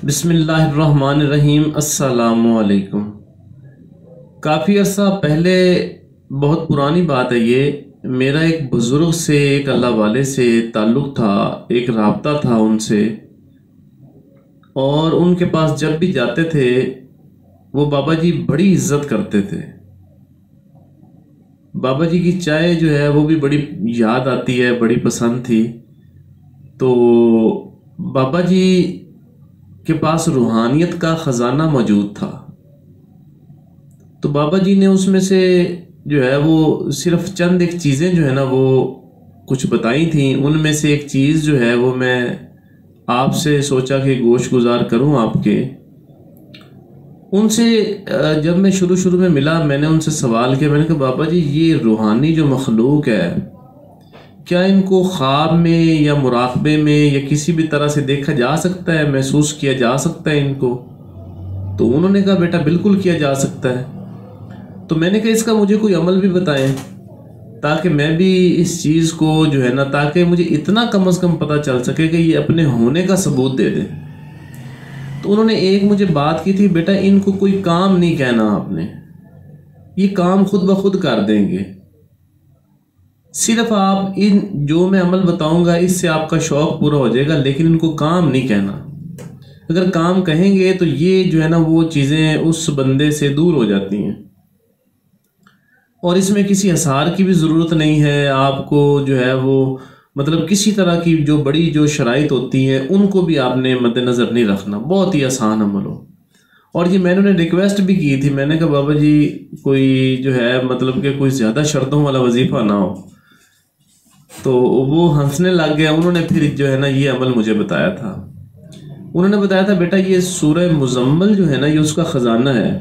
بسم اللہ الرحمن الرحیم۔ السلام علیکم۔ کافی عرصہ پہلے، بہت پرانی بات ہے یہ، میرا ایک بزرگ سے، ایک اللہ والے سے تعلق تھا، ایک رابطہ تھا ان سے، اور ان کے پاس جب بھی جاتے تھے وہ بابا جی بڑی عزت کرتے تھے۔ بابا جی کی چائے جو ہے وہ بھی بڑی یاد آتی ہے، بڑی پسند تھی۔ تو بابا جی کے پاس روحانیت کا خزانہ موجود تھا، تو بابا جی نے اس میں سے جو ہے وہ صرف چند ایک چیزیں جو ہے نا وہ کچھ بتائی تھیں۔ ان میں سے ایک چیز جو ہے وہ میں آپ سے سوچا کہ گوش گزار کروں آپ کے۔ ان سے جب میں شروع میں ملا، میں نے ان سے سوال کیا، میں نے کہا بابا جی یہ روحانی جو مخلوق ہے، کیا ان کو خواب میں یا مراقبے میں یا کسی بھی طرح سے دیکھا جا سکتا ہے، محسوس کیا جا سکتا ہے ان کو؟ تو انہوں نے کہا بیٹا بالکل کیا جا سکتا ہے۔ تو میں نے کہا اس کا مجھے کوئی عمل بھی بتائیں تاکہ میں بھی اس چیز کو جو ہے نا، تاکہ مجھے اتنا کم از کم پتہ چل سکے کہ یہ اپنے ہونے کا ثبوت دے دیں۔ تو انہوں نے ایک مجھے بات کی تھی، بیٹا ان کو کوئی کام نہیں کہنا آپ نے، یہ کام خود بخود کر دیں گے، صرف آپ ان جو میں عمل بتاؤں گا اس سے آپ کا شوق پورا ہو جائے گا، لیکن ان کو کام نہیں کہنا۔ اگر کام کہیں گے تو یہ جو ہے نا وہ چیزیں اس بندے سے دور ہو جاتی ہیں، اور اس میں کسی اثار کی بھی ضرورت نہیں ہے آپ کو، جو ہے وہ مطلب کسی طرح کی جو بڑی جو شرائط ہوتی ہیں ان کو بھی آپ نے مد نظر نہیں رکھنا، بہت ہی آسان عمل ہو۔ اور یہ میں نے ریکویسٹ بھی کی تھی، میں نے کہا بابا جی کوئی جو ہے مطلب کہ کوئی زیادہ شرطوں والا وظیفہ نہ ہو۔ تو وہ ہنسنے لگ گیا۔ انہوں نے پھر جو ہے نا یہ عمل مجھے بتایا تھا، انہوں نے بتایا تھا بیٹا یہ سورہ مزمل جو ہے نا یہ اس کا خزانہ ہے،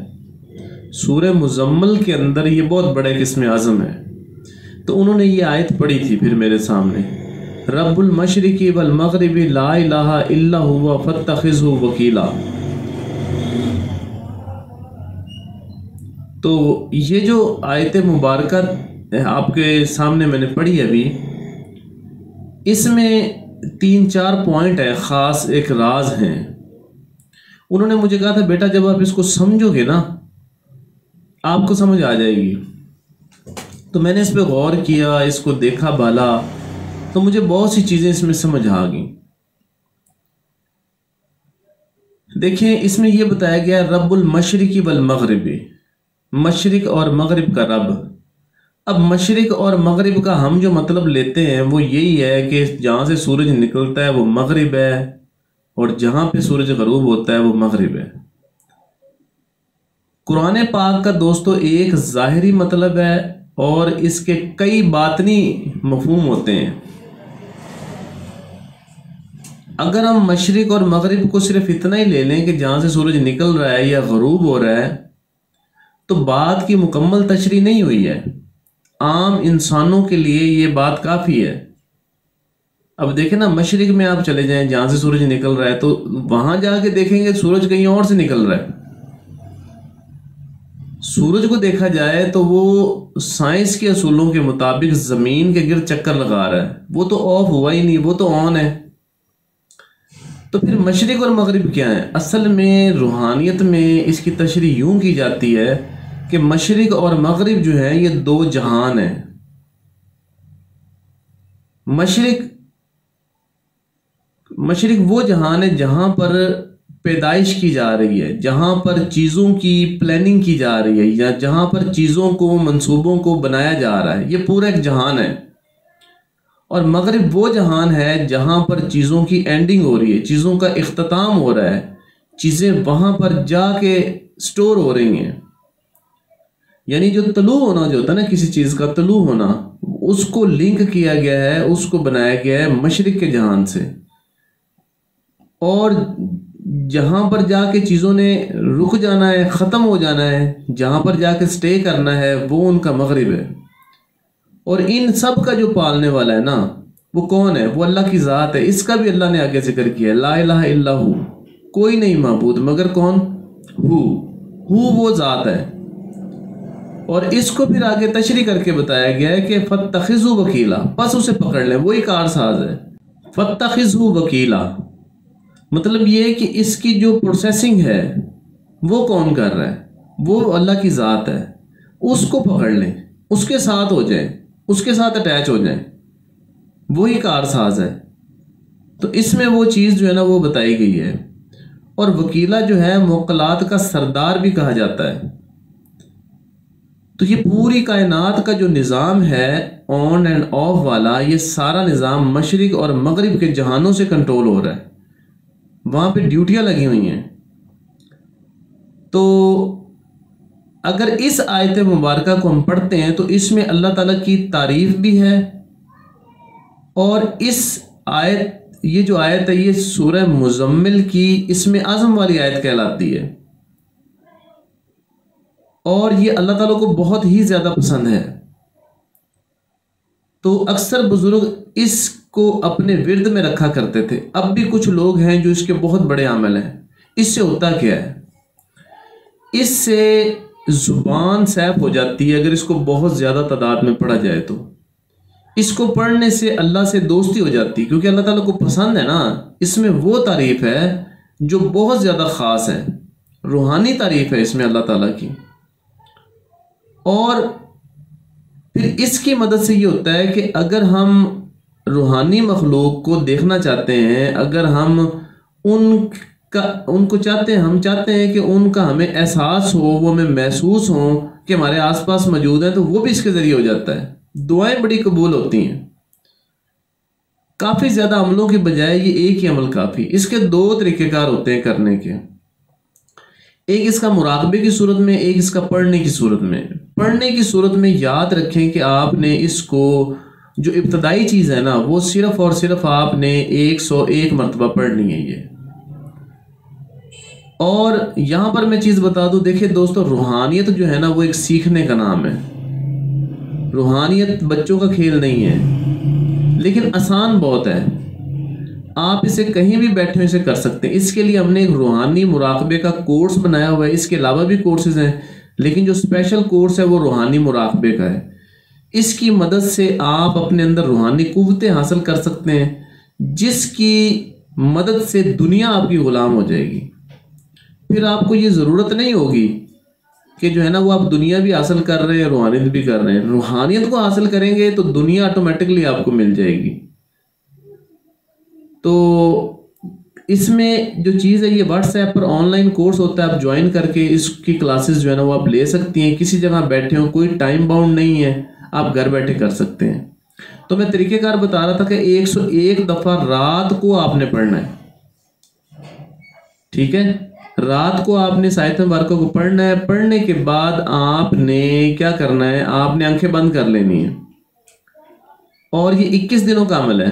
سورہ مزمل کے اندر یہ بہت بڑے قسم اعظم ہے۔ تو انہوں نے یہ آیت پڑھی تھی پھر میرے سامنے، رب المشرق والمغرب لا الہ الا ہوا فاتخذہ وکیلا۔ تو یہ جو آیت مبارکہ آپ کے سامنے میں نے پڑھی ابھی، اس میں 3-4 پوائنٹ ہے، خاص ایک راز ہیں۔ انہوں نے مجھے کہا تھا بیٹا جب آپ اس کو سمجھو گے نا آپ کو سمجھ آ جائے گی۔ تو میں نے اس پہ غور کیا، اس کو دیکھا بھالا، تو مجھے بہت سی چیزیں اس میں سمجھ آ گئیں۔ دیکھیں اس میں یہ بتایا گیا رب المشرق والمغرب، مشرق اور مغرب کا رب۔ اب مشرق اور مغرب کا ہم جو مطلب لیتے ہیں وہ یہی ہے کہ جہاں سے سورج نکلتا ہے وہ مغرب ہے، اور جہاں پہ سورج غروب ہوتا ہے وہ مغرب ہے۔ قرآن پاک کا دوستو ایک ظاہری مطلب ہے اور اس کے کئی باطنی مفہوم ہوتے ہیں۔ اگر ہم مشرق اور مغرب کو صرف اتنا ہی لے لیں کہ جہاں سے سورج نکل رہا ہے یا غروب ہو رہا ہے، تو بات کی مکمل تشریح نہیں ہوئی ہے۔ عام انسانوں کے لیے یہ بات کافی ہے۔ اب دیکھیں نا، مشرق میں آپ چلے جائیں جہاں سے سورج نکل رہا ہے، تو وہاں جا کے دیکھیں گے سورج کہیں اور سے نکل رہا ہے۔ سورج کو دیکھا جائے تو وہ سائنس کے اصولوں کے مطابق زمین کے گرد چکر لگا رہا ہے، وہ تو آف ہوا ہی نہیں، وہ تو آن ہے۔ تو پھر مشرق اور مغرب کیا ہے؟ اصل میں روحانیت میں اس کی تشریح یوں کی جاتی ہے کہ مشرق اور مغرب جو ہے یہ 2 جہان ہیں۔ مشرق وہ جہان ہے جہاں پر پیدائش کی جا رہی ہے، جہاں پر چیزوں کی پلاننگ کی جا رہی ہے، یا جہاں پر چیزوں کو، منصوبوں کو بنایا جا رہا ہے، یہ پورا ایک جہان ہے۔ اور مغرب وہ جہان ہے جہاں پر چیزوں کی اینڈنگ ہو رہی ہے، چیزوں کا اختتام ہو رہا ہے، چیزیں وہاں پر جا کے سٹور ہو رہی ہیں۔ یعنی جو طلوع ہونا جو ہوتا ہے نا، کسی چیز کا طلوع ہونا، اس کو لنک کیا گیا ہے، اس کو بنایا گیا ہے مشرق کے جہان سے، اور جہاں پر جا کے چیزوں نے رک جانا ہے، ختم ہو جانا ہے، جہاں پر جا کے سٹے کرنا ہے وہ ان کا مغرب ہے۔ اور ان سب کا جو پالنے والا ہے نا وہ کون ہے؟ وہ اللہ کی ذات ہے۔ اس کا بھی اللہ نے آگے ذکر کیا ہے، لا الہ الا ہو، کوئی نہیں معبود مگر کون؟ ہو وہ ذات ہے۔ اور اس کو پھر آگے تشریح کر کے بتایا گیا ہے کہ فاتخذوا وکیلا، پس اسے پکڑ لیں، وہی کارساز ہے۔ فاتخذوا وکیلا، مطلب یہ کہ اس کی جو پروسیسنگ ہے وہ کون کر رہا ہے؟ وہ اللہ کی ذات ہے. اس کو پکڑ لیں، اس کے ساتھ ہو جائیں، اس کے ساتھ اٹیچ ہو جائیں، وہی کار ساز ہے. تو اس میں وہ چیز جو ہے نا وہ بتائی گئی ہے. اور وکیلا جو ہے موکلات کا سردار بھی کہا جاتا ہے. تو یہ پوری کائنات کا جو نظام ہے آن اینڈ آف والا، یہ سارا نظام مشرق اور مغرب کے جہانوں سے کنٹرول ہو رہا ہے. وہاں پہ ڈیوٹیاں لگی ہوئی ہیں. تو اگر اس آیت مبارکہ کو ہم پڑھتے ہیں تو اس میں اللہ تعالیٰ کی تعریف بھی ہے. اور اس آیت، یہ جو آیت ہے یہ سورہ مزمل کی اسم اعظم والی آیت کہلاتی ہے. اور یہ اللہ تعالیٰ کو بہت ہی زیادہ پسند ہے. تو اکثر بزرگ اس کو اپنے ورد میں رکھا کرتے تھے. اب بھی کچھ لوگ ہیں جو اس کے بہت بڑے عامل ہیں. اس سے ہوتا کیا ہے؟ اس سے زبان سیف ہو جاتی ہے اگر اس کو بہت زیادہ تعداد میں پڑھا جائے تو. اس کو پڑھنے سے اللہ سے دوستی ہو جاتی، کیونکہ اللہ تعالیٰ کو پسند ہے نا. اس میں وہ تعریف ہے جو بہت زیادہ خاص ہے، روحانی تعریف ہے اس میں اللہ تعالیٰ کی. اور پھر اس کی مدد سے یہ ہوتا ہے کہ اگر ہم روحانی مخلوق کو دیکھنا چاہتے ہیں، اگر ہم ان کو چاہتے ہیں، ہم چاہتے ہیں کہ ان کا ہمیں احساس ہو، وہ ہمیں محسوس ہوں کہ ہمارے آس پاس موجود ہیں، تو وہ بھی اس کے ذریعے ہو جاتا ہے. دعائیں بڑی قبول ہوتی ہیں. کافی زیادہ عملوں کی بجائے یہ ایک ہی عمل کافی. اس کے دو طریقہ کار ہوتے ہیں کرنے کے. ایک اس کا مراقبے کی صورت میں، ایک اس کا پڑھنے کی صورت میں. پڑھنے کی صورت میں یاد رکھیں کہ آپ نے اس کو، جو ابتدائی چیز ہے نا، وہ صرف اور صرف آپ نے 101 مرتبہ پڑھنی ہے یہ. اور یہاں پر میں چیز بتا دوں، دیکھیں دوستو، روحانیت جو ہے نا وہ ایک سیکھنے کا نام ہے. روحانیت بچوں کا کھیل نہیں ہے، لیکن آسان بہت ہے. آپ اسے کہیں بھی بیٹھے اسے کر سکتے ہیں. اس کے لیے ہم نے ایک روحانی مراقبے کا کورس بنایا ہوا ہے. اس کے علاوہ بھی کورسز ہیں، لیکن جو اسپیشل کورس ہے وہ روحانی مراقبے کا ہے. اس کی مدد سے آپ اپنے اندر روحانی قوتیں حاصل کر سکتے ہیں، جس کی مدد سے دنیا آپ کی غلام ہو جائے گی. پھر آپ کو یہ ضرورت نہیں ہوگی کہ جو ہے نا وہ آپ دنیا بھی حاصل کر رہے ہیں، روحانیت بھی کر رہے ہیں. روحانیت کو حاصل کریں گے تو دنیا آٹومیٹکلی آپ کو مل جائے گی. تو اس میں جو چیز ہے، یہ what's app per on line course ہوتا ہے. آپ جوائن کر کے اس کی کلاسز جو ہے نا وہ آپ لے سکتی ہیں. کسی جگہ بیٹھے ہوں، کوئی ٹائم باؤنڈ نہیں ہے، آپ گھر بیٹھے کر سکتے ہیں. تو میں طریقہ کار بتا رہا تھا کہ 101 دفعہ رات کو آپ نے پڑھنا ہے. ٹھیک ہے، رات کو آپ نے آیت مبارکہ کو پڑھنا ہے. پڑھنے کے بعد آپ نے کیا کرنا ہے؟ آپ نے آنکھیں بند کر لینی ہیں. اور یہ 21 دنوں کا عمل ہے.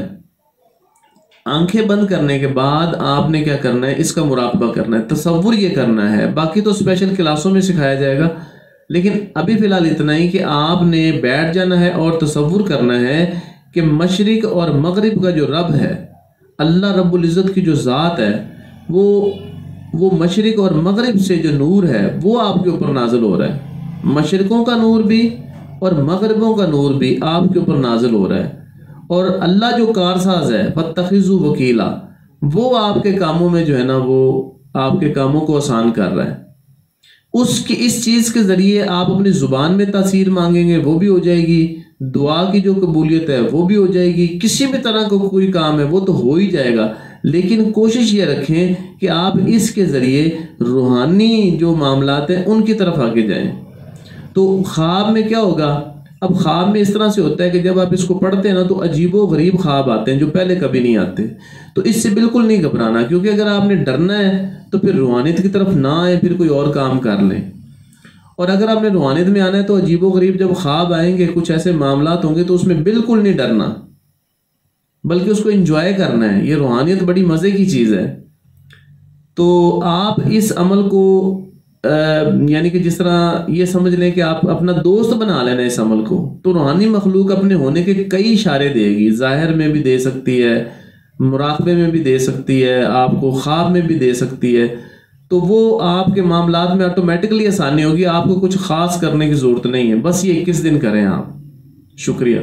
آنکھیں بند کرنے کے بعد آپ نے کیا کرنا ہے؟ اس کا مراقبہ کرنا ہے، تصور یہ کرنا ہے. باقی تو اسپیشل کلاسوں میں سکھایا جائے گا، لیکن ابھی فی الحال اتنا ہی کہ آپ نے بیٹھ جانا ہے اور تصور کرنا ہے کہ مشرق اور مغرب کا جو رب ہے، اللہ رب العزت کی جو ذات ہے، وہ مشرق اور مغرب سے جو نور ہے وہ آپ کے اوپر نازل ہو رہا ہے. مشرقوں کا نور بھی اور مغربوں کا نور بھی آپ کے اوپر نازل ہو رہا ہے. اور اللہ جو کارساز ہے، فَاتَّخِذُوا وَكِيلًا، وہ آپ کے کاموں میں جو ہے نا وہ آپ کے کاموں کو آسان کر رہا ہے. اس چیز کے ذریعے آپ اپنی زبان میں تاثیر مانگیں گے، وہ بھی ہو جائے گی. دعا کی جو قبولیت ہے وہ بھی ہو جائے گی. کسی بھی طرح کا کوئی کام ہے وہ تو ہو ہی جائے گا. لیکن کوشش یہ رکھیں کہ آپ اس کے ذریعے روحانی جو معاملات ہیں ان کی طرف آگے جائیں. تو خواب میں کیا ہوگا؟ اب خواب میں اس طرح سے ہوتا ہے کہ جب آپ اس کو پڑھتے ہیں نا تو عجیب و غریب خواب آتے ہیں جو پہلے کبھی نہیں آتے. تو اس سے بالکل نہیں گھبرانا، کیونکہ اگر آپ نے ڈرنا ہے تو پھر روحانیت کی طرف نہ آئے، پھر کوئی اور کام کر لیں. اور اگر آپ نے روحانیت میں آنا ہے تو عجیب و غریب جب خواب آئیں گے، کچھ ایسے معاملات ہوں گے، تو اس میں بالکل نہیں ڈرنا، بلکہ اس کو انجوائے کرنا ہے. یہ روحانیت بڑی مزے کی چیز ہے. تو آپ اس عمل کو یعنی کہ جس طرح یہ سمجھ لیں کہ آپ اپنا دوست بنا لینا اس عمل کو، تو روحانی مخلوق اپنے ہونے کے کئی اشارے دے گی. ظاہر میں بھی دے سکتی ہے، مراقبے میں بھی دے سکتی ہے، آپ کو خواب میں بھی دے سکتی ہے. تو وہ آپ کے معاملات میں آٹومیٹکلی آسانی ہوگی. آپ کو کچھ خاص کرنے کی ضرورت نہیں ہے، بس یہ 21 دن کریں آپ. شکریہ.